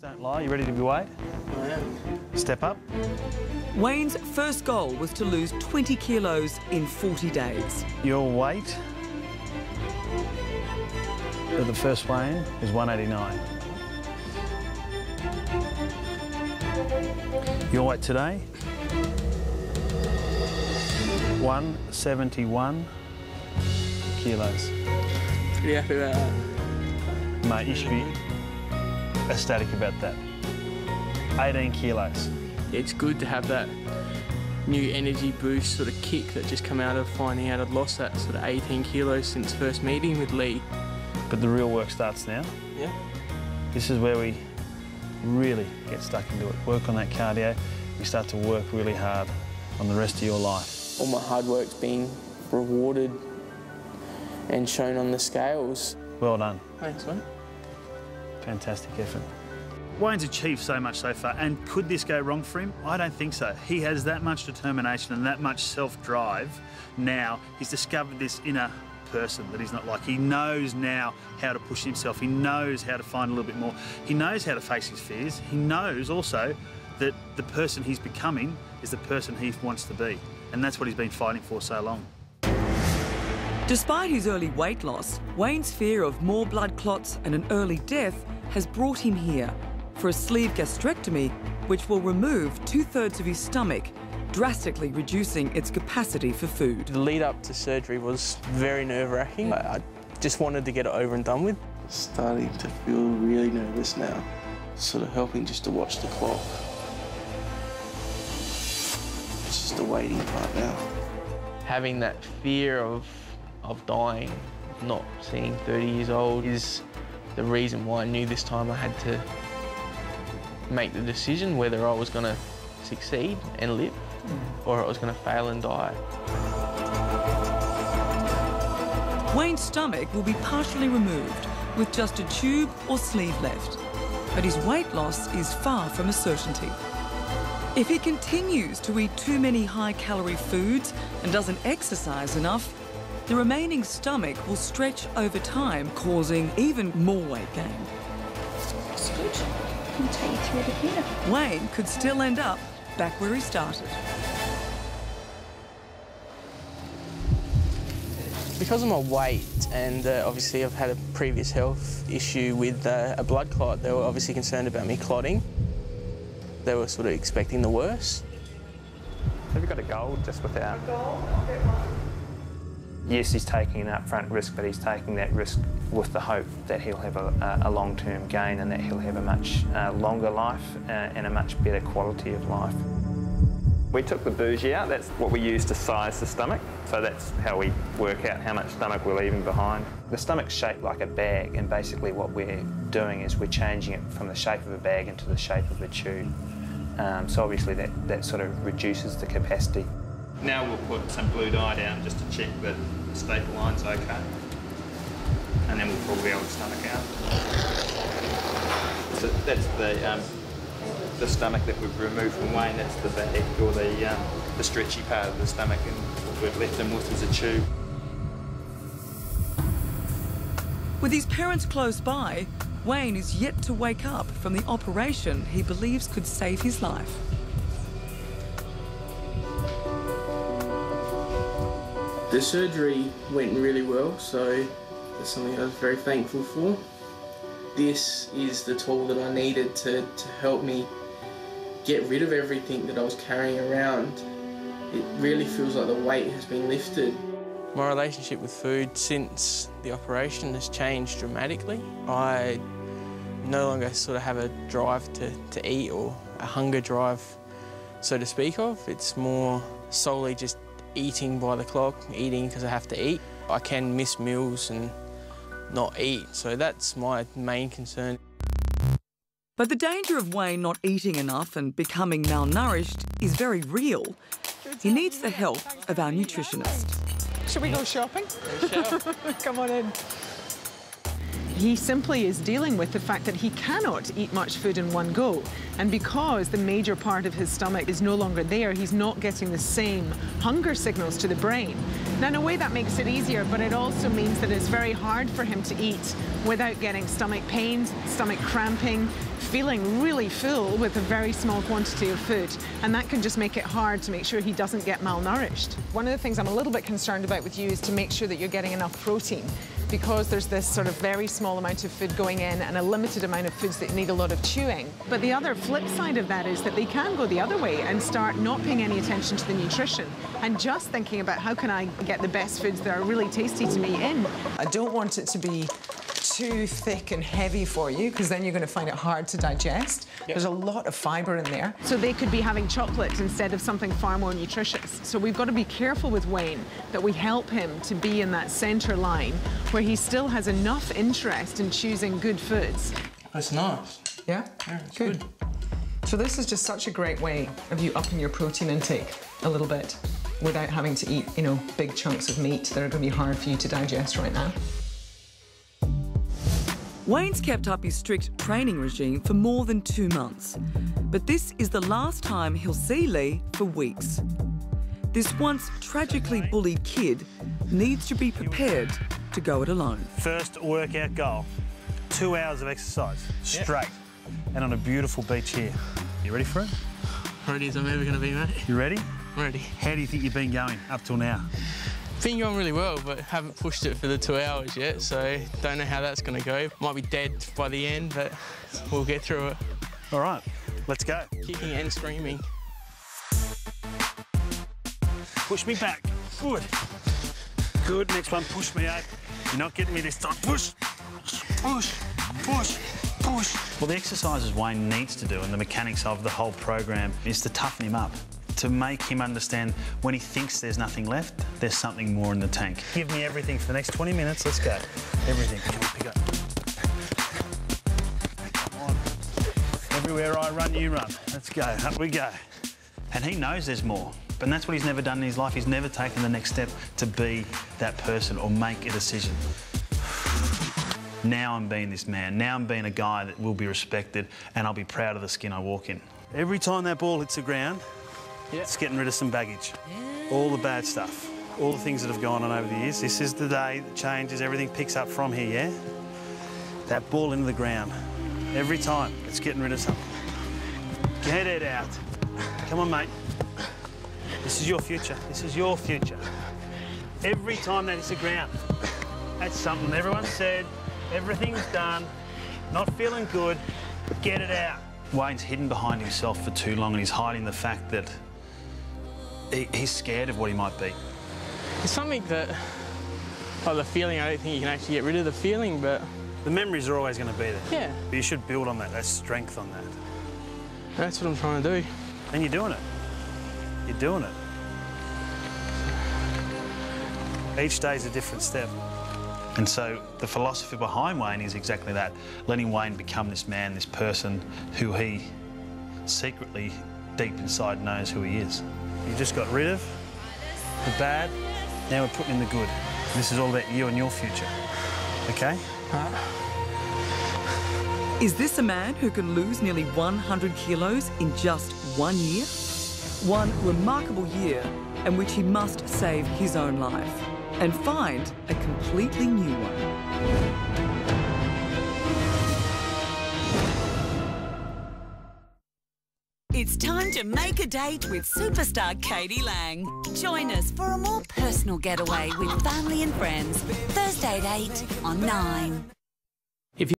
don't lie. You ready to be weighed? I am. Step up. Wayne's first goal was to lose 20 kilos in 40 days. Your weight for the first weigh-in is 189. Your weight today, 171 kilos. Pretty happy about that. Mate, you should be ecstatic about that. 18 kilos. It's good to have that new energy boost sort of kick that just come out of finding out I'd lost that sort of 18 kilos since first meeting with Lee. But the real work starts now. Yeah. This is where we really get stuck into it. Work on that cardio. We start to work really hard on the rest of your life. All my hard work's being rewarded and shown on the scales. Well done. Thanks, mate. Fantastic effort. Wayne's achieved so much so far, and could this go wrong for him? I don't think so. He has that much determination and that much self-drive now. He's discovered this inner person that he's not like. He knows now how to push himself. He knows how to find a little bit more. He knows how to face his fears. He knows also that the person he's becoming is the person he wants to be. And that's what he's been fighting for so long. Despite his early weight loss, Wayne's fear of more blood clots and an early death has brought him here for a sleeve gastrectomy, which will remove 2/3 of his stomach, drastically reducing its capacity for food. The lead up to surgery was very nerve-wracking. I just wanted to get it over and done with. Starting to feel really nervous now. Sort of helping just to watch the clock. It's just the waiting part now. Having that fear of dying, not seeing 30 years old, is the reason why I knew this time I had to make the decision whether I was going to succeed and live or I was going to fail and die. Wayne's stomach will be partially removed with just a tube or sleeve left, but his weight loss is far from a certainty. If he continues to eat too many high-calorie foods and doesn't exercise enough, the remaining stomach will stretch over time, causing even more weight gain. That's good. I'll take you through to here. Wayne could still end up back where he started. Because of my weight and obviously I've had a previous health issue with a blood clot, they were obviously concerned about me clotting. They were sort of expecting the worst. Have you got a goal just without? Yes, he's taking an upfront risk, but he's taking that risk with the hope that he'll have a long-term gain and that he'll have a much longer life and a much better quality of life. We took the bougie out. That's what we use to size the stomach. So that's how we work out how much stomach we're leaving behind. The stomach's shaped like a bag, and basically what we're doing is we're changing it from the shape of a bag into the shape of a tube. So obviously that sort of reduces the capacity. Now we'll put some blue dye down just to check that the staple line's okay. And then we'll pull the old stomach out. So that's the stomach that we've removed from Wayne. That's the bag, or the stretchy part of the stomach, and what we've left him with is a tube. With his parents close by, Wayne is yet to wake up from the operation he believes could save his life. The surgery went really well, so that's something I was very thankful for. This is the tool that I needed to help me get rid of everything that I was carrying around. It really feels like the weight has been lifted. My relationship with food since the operation has changed dramatically. I no longer sort of have a drive to eat or a hunger drive, so to speak of. It's more solely just eating by the clock, eating because I have to eat. I can miss meals and not eat, so that's my main concern. But the danger of Wayne not eating enough and becoming malnourished is very real. He needs the help of our nutritionist. Should we go shopping? Come on in. He simply is dealing with the fact that he cannot eat much food in one go. And because the major part of his stomach is no longer there, he's not getting the same hunger signals to the brain. Now, in a way, that makes it easier, but it also means that it's very hard for him to eat without getting stomach pains, stomach cramping, feeling really full with a very small quantity of food, and that can just make it hard to make sure he doesn't get malnourished. One of the things I'm a little bit concerned about with you is to make sure that you're getting enough protein, because there's this sort of very small amount of food going in and a limited amount of foods that need a lot of chewing. But the other flip side of that is that they can go the other way and start not paying any attention to the nutrition and just thinking about how can I get the best foods that are really tasty to me in. I don't want it to be too thick and heavy for you, because then you're going to find it hard to digest. Yep. There's a lot of fibre in there. So they could be having chocolate instead of something far more nutritious. So we've got to be careful with Wayne that we help him to be in that centre line where he still has enough interest in choosing good foods. That's nice. Yeah? Yeah, it's good. So this is just such a great way of you upping your protein intake a little bit without having to eat, you know, big chunks of meat that are going to be hard for you to digest right now. Wayne's kept up his strict training regime for more than 2 months, but this is the last time he'll see Lee for weeks. This once tragically bullied kid needs to be prepared to go it alone. First workout goal, 2 hours of exercise, straight, and on a beautiful beach here. You ready for it? Ready as I'm ever going to be, mate. You ready? Ready. How do you think you've been going up till now? Been going really well, but haven't pushed it for the 2 hours yet, so don't know how that's going to go. Might be dead by the end, but we'll get through it. All right, let's go. Kicking and screaming. Push me back. Good. Good, next one, push me out. You're not getting me this time. Push, push, push, push. Well, the exercises Wayne needs to do and the mechanics of the whole program is to toughen him up, to make him understand when he thinks there's nothing left, there's something more in the tank. Give me everything for the next 20 minutes, let's go. Everything, come on, pick up. Come on. Everywhere I run, you run. Let's go, up we go. And he knows there's more, but that's what he's never done in his life. He's never taken the next step to be that person or make a decision. Now I'm being this man. Now I'm being a guy that will be respected and I'll be proud of the skin I walk in. Every time that ball hits the ground, it's getting rid of some baggage. All the bad stuff, all the things that have gone on over the years. This is the day that changes, everything picks up from here, yeah? That ball into the ground. Every time, it's getting rid of something. Get it out. Come on, mate. This is your future. This is your future. Every time that hits the ground, that's something everyone said, everything's done, not feeling good, get it out. Wayne's hidden behind himself for too long and he's hiding the fact that he's scared of what he might be. It's something that, like the feeling, I don't think you can actually get rid of the feeling, but... The memories are always going to be there. Yeah. But you should build on that, that strength on that. That's what I'm trying to do. And you're doing it. You're doing it. Each day's a different step. And so the philosophy behind Wayne is exactly that, letting Wayne become this man, this person who he secretly, deep inside, knows who he is. You just got rid of the bad, now we're putting in the good. This is all about you and your future, okay? Is this a man who can lose nearly 100 kilos in just 1 year? One remarkable year in which he must save his own life and find a completely new one. It's time to make a date with superstar Katie Lang. Join us for a more personal getaway with family and friends, Thursday at 8 on 9.